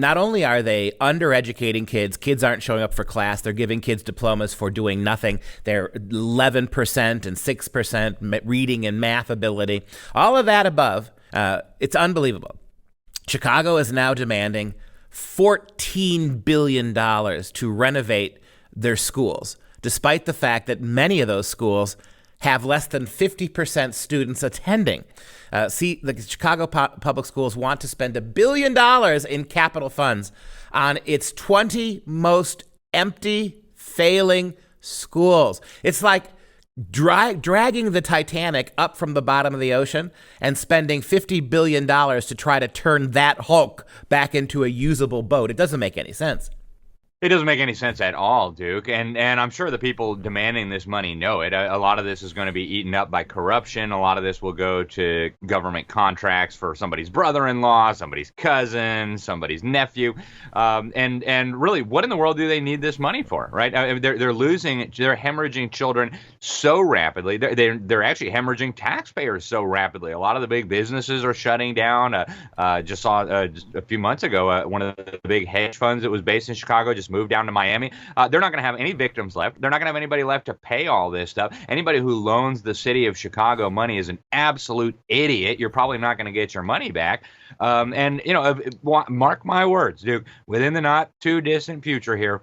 Not only are they undereducating kids aren't showing up for class, they're giving kids diplomas for doing nothing. They're 11% and 6% reading and math ability. All of that above, it's unbelievable. Chicago is now demanding $14 billion to renovate their schools, despite the fact that many of those schools have less than 50% students attending. The Chicago Public Schools want to spend $1 billion in capital funds on its 20 most empty, failing schools. It's like dragging the Titanic up from the bottom of the ocean and spending $50 billion to try to turn that hulk back into a usable boat. It doesn't make any sense. It doesn't make any sense at all, Duke, and I'm sure the people demanding this money know it. A lot of this is going to be eaten up by corruption. A lot of this will go to government contracts for somebody's brother-in-law, somebody's cousin, somebody's nephew, and really, what in the world do they need this money for, right? They're hemorrhaging children so rapidly. They're actually hemorrhaging taxpayers so rapidly. A lot of the big businesses are shutting down. Just saw just a few months ago one of the big hedge funds that was based in Chicago just moved down to Miami. They're not going to have any victims left. They're not going to have anybody left to pay all this stuff. Anybody who loans the city of Chicago money is an absolute idiot. You're probably not going to get your money back. And, mark my words, Duke, within the not too distant future here,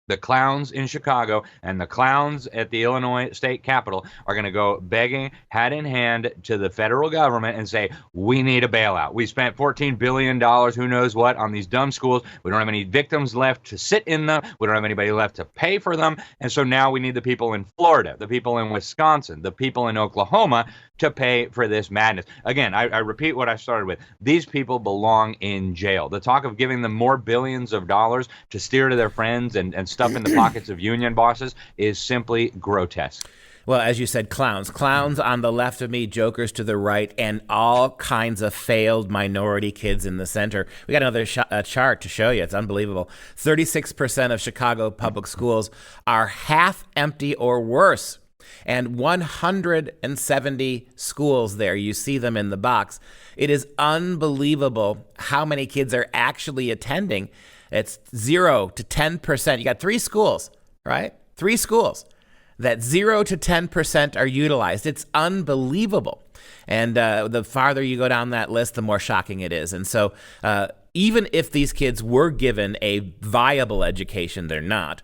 the clowns in Chicago and the clowns at the Illinois state capitol are going to go begging hat in hand to the federal government and say, we need a bailout. We spent $14 billion, who knows what, on these dumb schools. We don't have any victims left to sit in them. We don't have anybody left to pay for them. And so now we need the people in Florida, the people in Wisconsin, the people in Oklahoma to pay for this madness. Again, I repeat what I started with. These people belong in jail. The talk of giving them more billions of dollars to steer to their friends and stuff in the pockets of union bosses is simply grotesque. Well, as you said, clowns on the left of me, jokers to the right, and all kinds of failed minority kids in the center. We got another chart to show you. It's unbelievable. 36% of Chicago public schools are half empty or worse. And 170 schools there. You see them in the box. It is unbelievable how many kids are actually attending. It's 0 to 10%. You got 3 schools, right? 3 schools that 0 to 10% are utilized. It's unbelievable. And the farther you go down that list, the more shocking it is. And so even if these kids were given a viable education, they're not.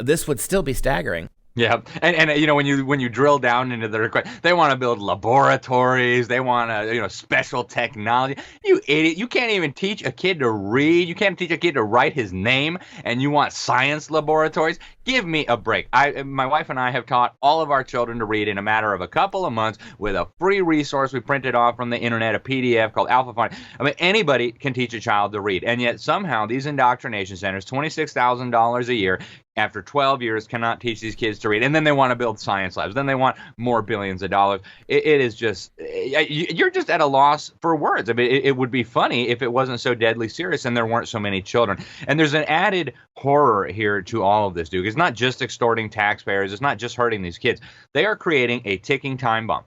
This would still be staggering. Yeah, and when you drill down into the request, they want to build laboratories, they want to special technology. You idiot! You can't even teach a kid to read. You can't teach a kid to write his name, and you want science laboratories? Give me a break. My wife and I have taught all of our children to read in a matter of a couple of months with a free resource we printed off from the internet, a PDF called AlphaFont. I mean, anybody can teach a child to read, and yet somehow these indoctrination centers, $26,000 a year, after 12 years, cannot teach these kids to read. And then they want to build science labs. Then they want more billions of dollars. It is just, you're just at a loss for words. I mean, it would be funny if it wasn't so deadly serious and there weren't so many children. And there's an added horror here to all of this, Duke. It's not just extorting taxpayers. It's not just hurting these kids. They are creating a ticking time bomb.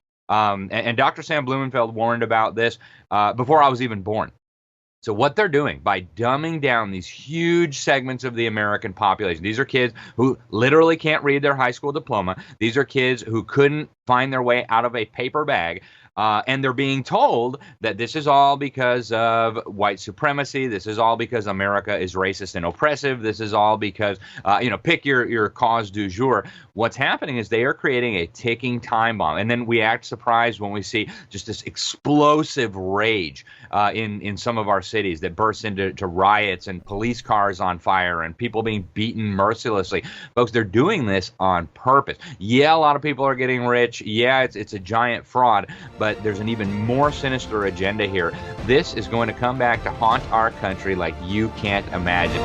And Dr. Sam Blumenfeld warned about this before I was even born. So what they're doing by dumbing down these huge segments of the American population, these are kids who literally can't read their high school diploma. These are kids who couldn't find their way out of a paper bag. And they're being told that this is all because of white supremacy. This is all because America is racist and oppressive. This is all because, pick your cause du jour. What's happening is they are creating a ticking time bomb. And then we act surprised when we see just this explosive rage in some of our cities that bursts into riots and police cars on fire and people being beaten mercilessly. Folks, they're doing this on purpose. Yeah, a lot of people are getting rich. Yeah, it's a giant fraud. But there's an even more sinister agenda here. This is going to come back to haunt our country like you can't imagine.